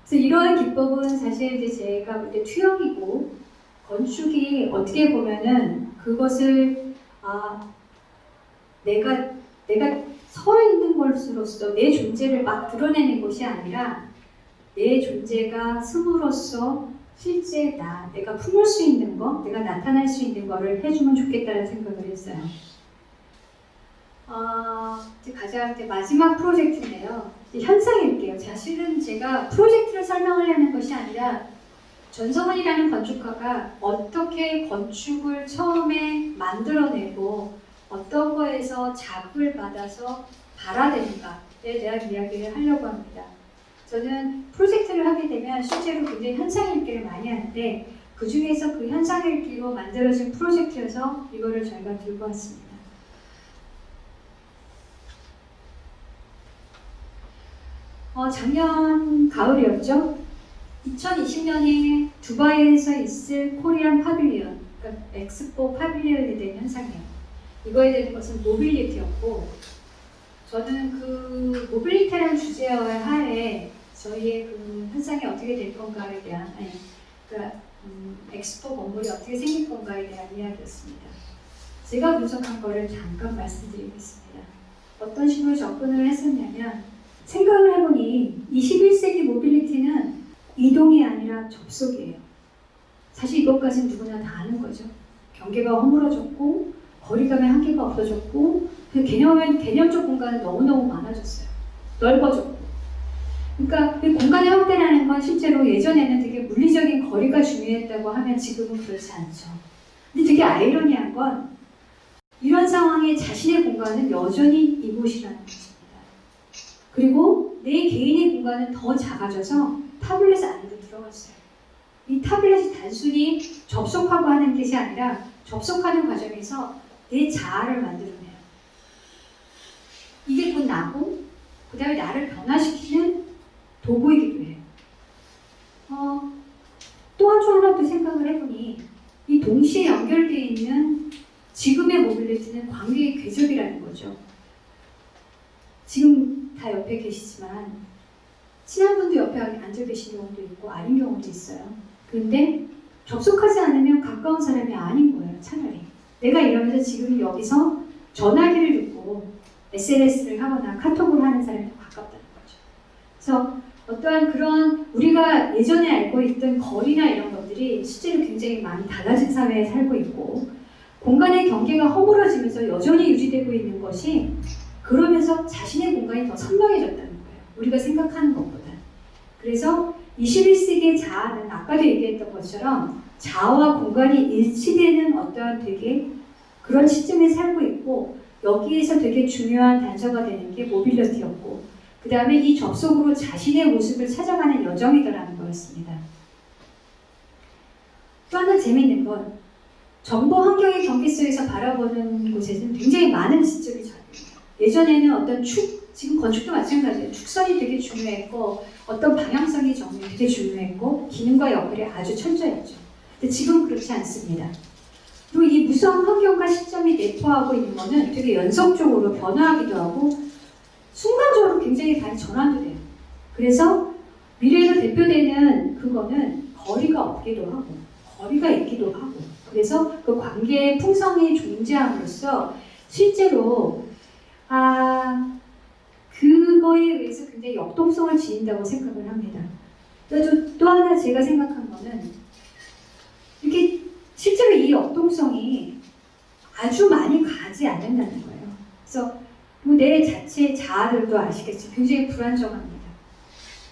그래서 이러한 기법은 사실 이제 제가 볼 때 투영이고, 건축이 어떻게 보면은 그것을 내가 서 있는 것으로서 내 존재를 막 드러내는 것이 아니라 내 존재가 슴으로써 실제 내가 품을 수 있는 거, 내가 나타날 수 있는 거를 해주면 좋겠다는 생각을 했어요. 이제 가장 이제 마지막 프로젝트인데요. 이제 현상일게요. 사실은 제가 프로젝트를 설명하려는 것이 아니라 전성훈이라는 건축가가 어떻게 건축을 처음에 만들어내고 어떤 거에서 자극을 받아서 발화되는가에 대한 이야기를 하려고 합니다. 저는 프로젝트를 하게 되면 실제로 굉장히 현상일기를 많이 하는데 그 중에서 그 현상일기로 만들어진 프로젝트여서 이거를 저희가 들고 왔습니다. 작년 가을이었죠. 2020년에 두바이에서 있을 코리안 파빌리언, 그러니까 엑스포 파빌리언에 대한 현상이에요. 이거에 대한 것은 모빌리티였고, 저는 그 모빌리티라는 주제 하에 저희의 그 현상이 어떻게 될 건가에 대한, 그러니까 엑스포 건물이 어떻게 생길 건가에 대한 이야기였습니다. 제가 분석한 거를 잠깐 말씀드리겠습니다. 어떤 식으로 접근을 했었냐면, 생각을 해보니 21세기 모빌리티는 이동이 아니라 접속이에요. 사실 이것까지는 누구나 다 아는 거죠. 경계가 허물어졌고 거리감의 한계가 없어졌고 그 개념적 공간은 너무너무 많아졌어요. 넓어졌고. 그러니까 이 공간의 확대라는 건 실제로 예전에는 되게 물리적인 거리가 중요했다고 하면 지금은 그렇지 않죠. 근데 되게 아이러니한 건 이런 상황에 자신의 공간은 여전히 이곳이라는 것입니다. 그리고 내 개인의 공간은 더 작아져서 타블렛 안으로 들어갔어요. 이 타블렛이 단순히 접속하고 하는 것이 아니라 접속하는 과정에서 내 자아를 만들어내요. 이게 곧 나고 그 다음에 나를 변화시키는 도구이기도 해요. 또 한 줄 하나 또 생각을 해보니 이 동시에 연결되어 있는 지금의 모빌리티는 관계의 궤적이라는 거죠. 지금 다 옆에 계시지만 친한 분도 옆에 앉아 계신 경우도 있고 아닌 경우도 있어요. 그런데 접속하지 않으면 가까운 사람이 아닌 거예요. 차라리 내가 이러면서 지금 여기서 전화기를 듣고 SNS를 하거나 카톡을 하는 사람이 더 가깝다는 거죠. 그래서 어떠한 그런 우리가 예전에 알고 있던 거리나 이런 것들이 실제로 굉장히 많이 달라진 사회에 살고 있고 공간의 경계가 허물어지면서 여전히 유지되고 있는 것이 그러면서 자신의 공간이 더 선명해졌다는 거예요. 우리가 생각하는 것보다. 그래서 21세기의 자아는 아까도 얘기했던 것처럼 자아와 공간이 일치되는 어떠한 되게 그런 시점에 살고 있고 여기에서 되게 중요한 단서가 되는 게 모빌리티였고 그 다음에 이 접속으로 자신의 모습을 찾아가는 여정이더라는 거였습니다. 또 하나 재미있는 건 정보 환경의 경계 속에서 바라보는 곳에는 굉장히 많은 지점이 잡혀요. 예전에는 어떤 지금 건축도 마찬가지예요. 축선이 되게 중요했고 어떤 방향성이 되게 중요했고 기능과 역할이 아주 철저했죠. 근데 지금 그렇지 않습니다. 그리고 이 무서운 환경과 시점이 내포하고 있는 거는 되게 연속적으로 변화하기도 하고 순간적으로 굉장히 많이 전환도 돼요. 그래서 미래로 대표되는 그거는 거리가 없기도 하고 거리가 있기도 하고 그래서 그 관계의 풍성이 존재함으로써 실제로 그거에 의해서 굉장히 역동성을 지닌다고 생각을 합니다. 또 하나 제가 생각한 거는 이렇게 실제로 이 역동성이 아주 많이 가지 않는다는 거예요. 그래서 내 자체의 자아들도 아시겠지 굉장히 불안정합니다.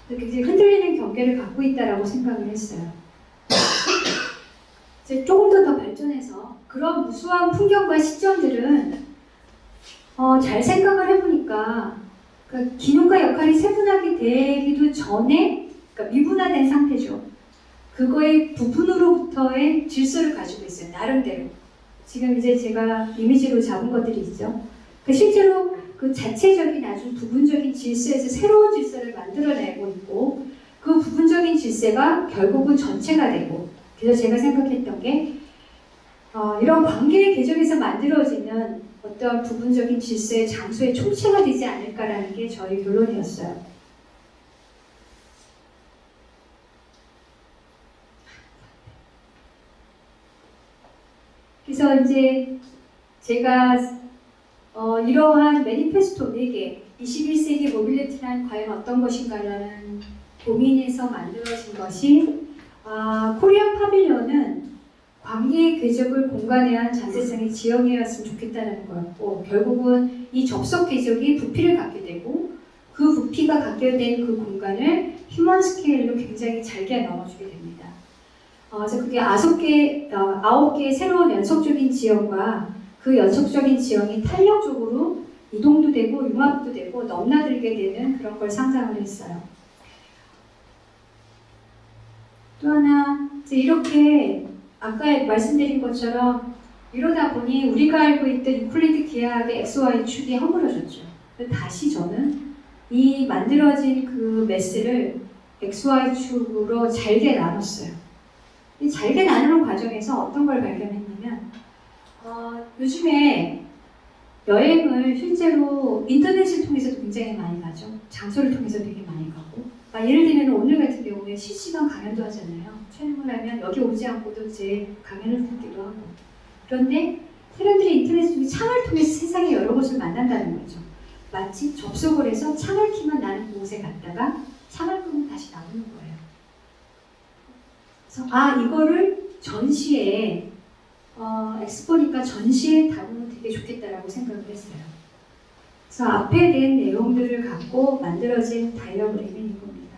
굉장히 흔들리는 경계를 갖고 있다라고 생각을 했어요. 이제 조금 더 발전해서 그런 무수한 풍경과 시점들은 잘 생각을 해보니까 그러니까 기능과 역할이 세분하게 되기도 전에 그러니까 미분화된 상태죠. 그거의 부분으로부터의 질서를 가지고 있어요. 나름대로. 지금 이제 제가 이미지로 잡은 것들이 있죠. 실제로 그 자체적인 아주 부분적인 질서에서 새로운 질서를 만들어내고 있고 그 부분적인 질서가 결국은 전체가 되고 그래서 제가 생각했던 게 이런 관계의 궤적에서 만들어지는 어떤 부분적인 질서의 장소의 총체가 되지 않을까라는 게 저희 결론이었어요. 그래서 이제 제가 이러한 매니페스토 4개, 21세기 모빌리티란 과연 어떤 것인가라는 고민에서 만들어진 것이 코리안 파빌리온은 광해의 궤적을 공간에 한 잠재성의 지형이었으면 좋겠다는 거였고, 결국은 이 접속 궤적이 부피를 갖게 되고 그 부피가 갖게 된 그 공간을 휴먼 스케일로 굉장히 잘게 나눠주게 됩니다. 그래서 그게 9개의 새로운 연속적인 지형과 그 연속적인 지형이 탄력적으로 이동도 되고 융합도 되고 넘나들게 되는 그런 걸 상상을 했어요. 또 하나, 이제 이렇게 아까 말씀드린 것처럼 이러다 보니 우리가 알고 있던 유클리드 기하학의 XY 축이 허물어졌죠. 다시 저는 이 만들어진 그 매스를 XY 축으로 잘게 나눴어요. 이 잘게 나누는 과정에서 어떤 걸 발견했냐면 요즘에 여행을 실제로 인터넷을 통해서도 굉장히 많이 가죠. 장소를 통해서 되게 많이 가고. 예를 들면 오늘 같은 경우에 실시간 강연도 하잖아요. 촬영을 하면 여기 오지 않고도 제 강연을 듣기도 하고. 그런데 사람들이 인터넷 중에 창을 통해서 세상의 여러 곳을 만난다는 거죠. 마치 접속을 해서 창을 키면 나는 그곳에 갔다가 창을 끄면 다시 나오는 거예요. 그래서 이거를 전시에 엑스포니까 전시에 다루면 되게 좋겠다라고 생각을 했어요. 그래서 앞에 낸 내용들을 갖고 만들어진 다이어그램인 겁니다.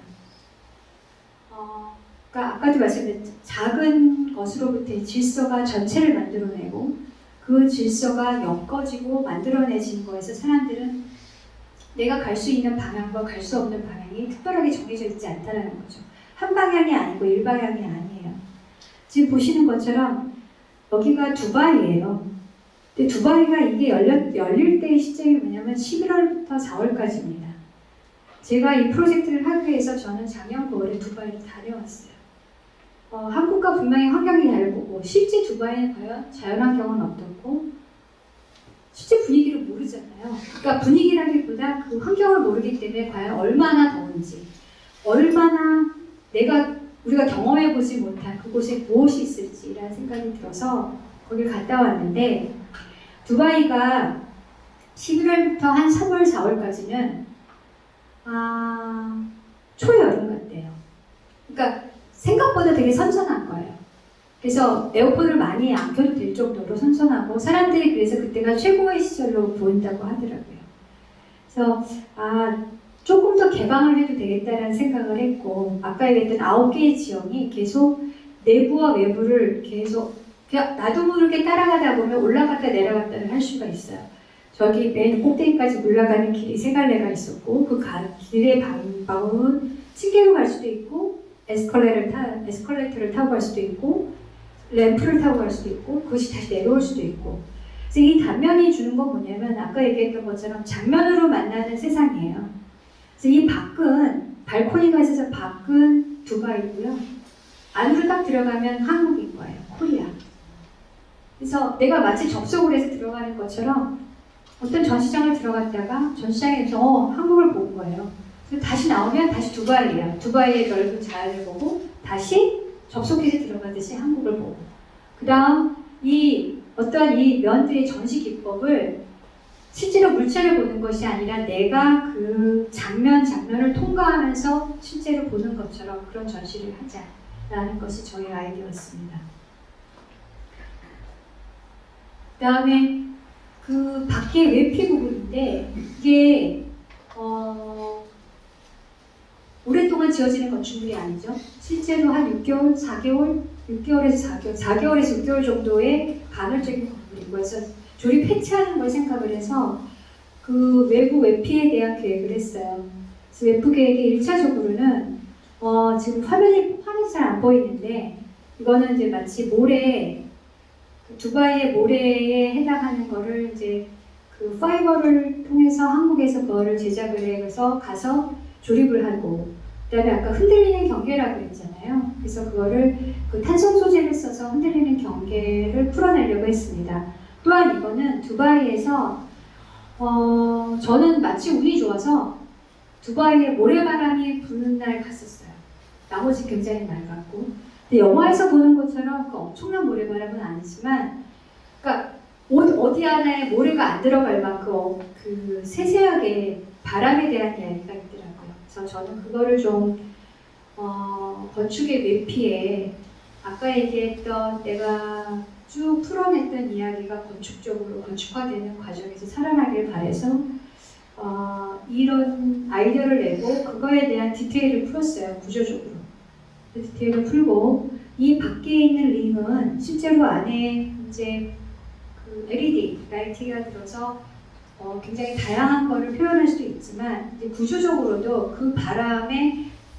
그러니까 아까도 말씀드렸죠. 작은 것으로부터 질서가 전체를 만들어내고 그 질서가 엮어지고 만들어내진 거에서 사람들은 내가 갈 수 있는 방향과 갈 수 없는 방향이 특별하게 정해져 있지 않다는 거죠. 한 방향이 아니고 일방향이 아니에요. 지금 보시는 것처럼 여기가 두바이예요. 근데 두바이가 이게 열릴 때의 시점이 뭐냐면 11월부터 4월까지입니다. 제가 이 프로젝트를 하기 위해서 저는 작년 9월에 두바이를 다녀왔어요. 한국과 분명히 환경이 다르고 실제 두바이는 과연 자연환경은 어떻고 실제 분위기를 모르잖아요. 그러니까 분위기라기보다 그 환경을 모르기 때문에 과연 얼마나 더운지, 얼마나 우리가 경험해보지 못한 그곳에 무엇이 있을지라는 생각이 들어서 거길 갔다 왔는데 두바이가 11월부터 한 3월, 4월까지는 초여름 같대요. 그러니까 생각보다 되게 선선한 거예요. 그래서 에어컨을 많이 안 켜도 될 정도로 선선하고 사람들이 그래서 그때가 최고의 시절로 보인다고 하더라고요. 그래서 조금 더 개방을 해도 되겠다라는 생각을 했고 아까 얘기했던 9개의 지형이 계속 내부와 외부를 계속 그냥 나도 모르게 따라가다 보면 올라갔다 내려갔다를 할 수가 있어요. 저기 맨 꼭대기까지 올라가는 길이 3갈래가 있었고 그 길의 방법은 층계로 갈 수도 있고 에스컬레이터를 타고 갈 수도 있고 램프를 타고 갈 수도 있고 그것이 다시 내려올 수도 있고 그래서 이 단면이 주는 건 뭐냐면 아까 얘기했던 것처럼 장면으로 만나는 세상이에요. 그래서 이 밖은 발코니가 있어서 밖은 두바이고요. 안으로 딱 들어가면 한국인 거예요. 코리아. 그래서 내가 마치 접속을 해서 들어가는 것처럼 어떤 전시장을 들어갔다가 전시장에서 한국을 본 거예요. 그래서 다시 나오면 다시 두바이예요. 두바이의 넓은 자연을 보고 다시 접속해서 들어가듯이 한국을 보고 그 다음 어떠한 이 면들의 전시 기법을 실제로 물체를 보는 것이 아니라 내가 그 장면을 통과하면서 실제로 보는 것처럼 그런 전시를 하자라는 것이 저희 아이디어였습니다. 그 다음에 그 밖에 외피 부분인데 이게 오랫동안 지어지는 건축물이 아니죠. 실제로 한 6개월에서 6개월 정도의 간헐적인 건물이고 그래서 조립 해체하는 걸 생각을 해서 그 외부 외피에 대한 계획을 했어요. 그래서 외부 계획이 1차적으로는 지금 화면이 잘 안 보이는데 이거는 이제 마치 모래 두바이의 모래에 해당하는 거를 이제 그 파이버를 통해서 한국에서 그거를 제작을 해서 가서 조립을 하고 그다음에 아까 흔들리는 경계라고 했잖아요. 그래서 그거를 그 탄성 소재를 써서 흔들리는 경계를 풀어내려고 했습니다. 또한 이거는 두바이에서 저는 마치 운이 좋아서 두바이에 모래바람이 부는 날 갔었어요. 나머지 굉장히 맑았고 근데 영화에서 보는 것처럼 그 엄청난 모래바람은 아니지만 어디 하나에 모래가 안 들어갈 만큼 그 세세하게 바람에 대한 이야기가 있더라고요. 그래서 저는 그거를 좀 건축의 외피에 아까 얘기했던 내가 쭉 풀어냈던 이야기가 건축적으로 건축화되는 과정에서 살아나길 바래서 이런 아이디어를 내고 그거에 대한 디테일을 풀었어요. 구조적으로. 디테일을 풀고 이 밖에 있는 링은 실제로 안에 이제 그 LED 라이트가 들어서 굉장히 다양한 거를 표현할 수도 있지만 이제 구조적으로도 그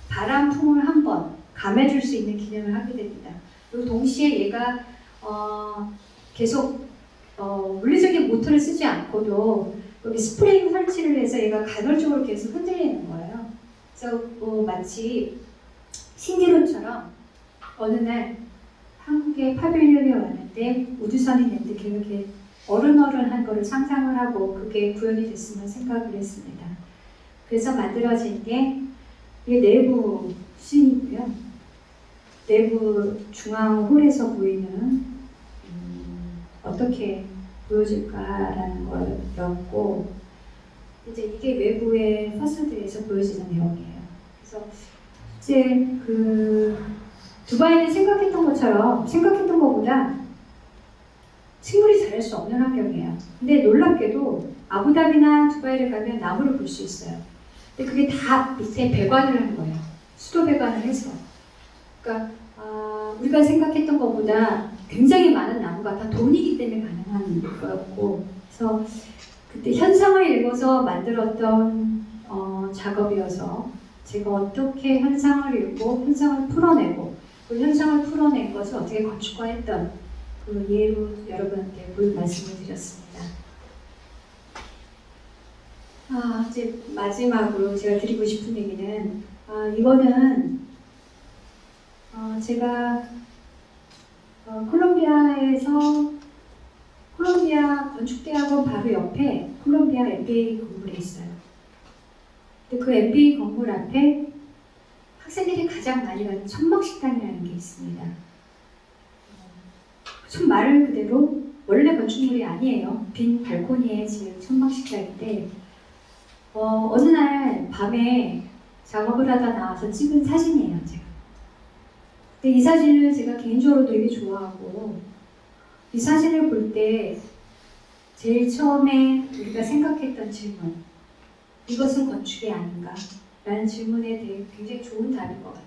바람풍을 한번 감해줄 수 있는 기능을 하게 됩니다. 그리고 동시에 얘가 계속 물리적인 모터를 쓰지 않고도 여기 스프링 설치를 해서 얘가 간헐적으로 계속 흔들리는 거예요. 그래서 마치 신기루처럼 어느 날 한국에 파빌리온에 왔는데 우주선이 있는데 이렇게 어른어른한 거를 상상을 하고 그게 구현이 됐으면 생각을 했습니다. 그래서 만들어진 게 이게 내부 씬이고요. 내부 중앙 홀에서 보이는 어떻게 보여질까라는 거였고 이제 이게 외부의 파사드에서 보여지는 내용이에요. 그래서 이제 그 두바이는 생각했던 것보다 식물이 자랄 수 없는 환경이에요. 근데 놀랍게도 아부다비나 두바이를 가면 나무를 볼 수 있어요. 근데 그게 다 밑에 배관을 한 거예요. 수도 배관을 해서. 그러니까 우리가 생각했던 것보다 굉장히 많은 나무가 다 돈이기 때문에 가능한 거였고, 그래서 그때 현상을 읽어서 만들었던 작업이어서 제가 어떻게 현상을 읽고 현상을 풀어내고 그 현상을 풀어낸 것을 어떻게 건축화했던 그 예로 여러분한테 말씀을 드렸습니다. 이제 마지막으로 제가 드리고 싶은 얘기는 이거는 제가 콜롬비아 건축대학원 바로 옆에 콜롬비아 MBA 건물에 있어요. 근데 그 MBA 건물 앞에 학생들이 가장 많이 가는 천막식당이라는 게 있습니다. 말 그대로 원래 건축물이 아니에요. 빈 발코니에 지은 천막식당인데 어느 날 밤에 작업을 하다 나와서 찍은 사진이에요, 제가. 근데 이 사진을 제가 개인적으로 되게 좋아하고 이 사진을 볼 때 제일 처음에 우리가 생각했던 질문, 이것은 건축이 아닌가? 라는 질문에 대해 굉장히 좋은 답인 것 같아요.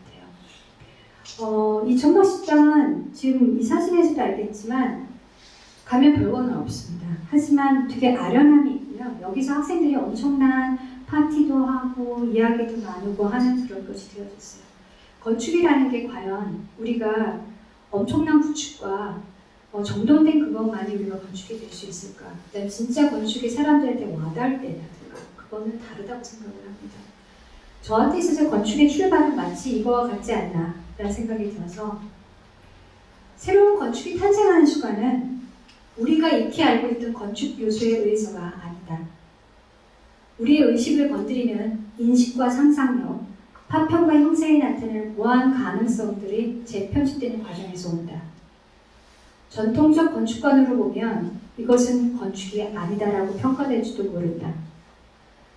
이 천막식당은 지금 이 사진에서도 알겠지만 가면 별거는 없습니다. 하지만 되게 아련함이 있고요. 여기서 학생들이 엄청난 파티도 하고 이야기도 나누고 하는 그런 것이 되어졌어요. 건축이라는 게 과연 우리가 엄청난 구축과 정돈된 그것만이 우리가 건축이 될 수 있을까? 그다음 진짜 건축이 사람들한테 와닿을 때라든가 그거는 다르다고 생각을 합니다. 저한테 있어서 건축의 출발은 마치 이거와 같지 않나 라는 생각이 들어서 새로운 건축이 탄생하는 순간은 우리가 익히 알고 있던 건축 요소에 의해서가 아니다. 우리의 의식을 건드리는 인식과 상상력, 파편과 형상이 나타내는 무한 가능성들이 재편집되는 과정에서 온다. 전통적 건축관으로 보면 이것은 건축이 아니다라고 평가될지도 모른다.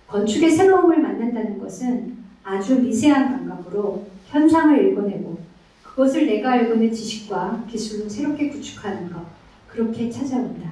건축의 새로움을 만난다는 것은 아주 미세한 감각으로 현상을 읽어내고 그것을 내가 알고 있는 지식과 기술로 새롭게 구축하는 것, 그렇게 찾아온다.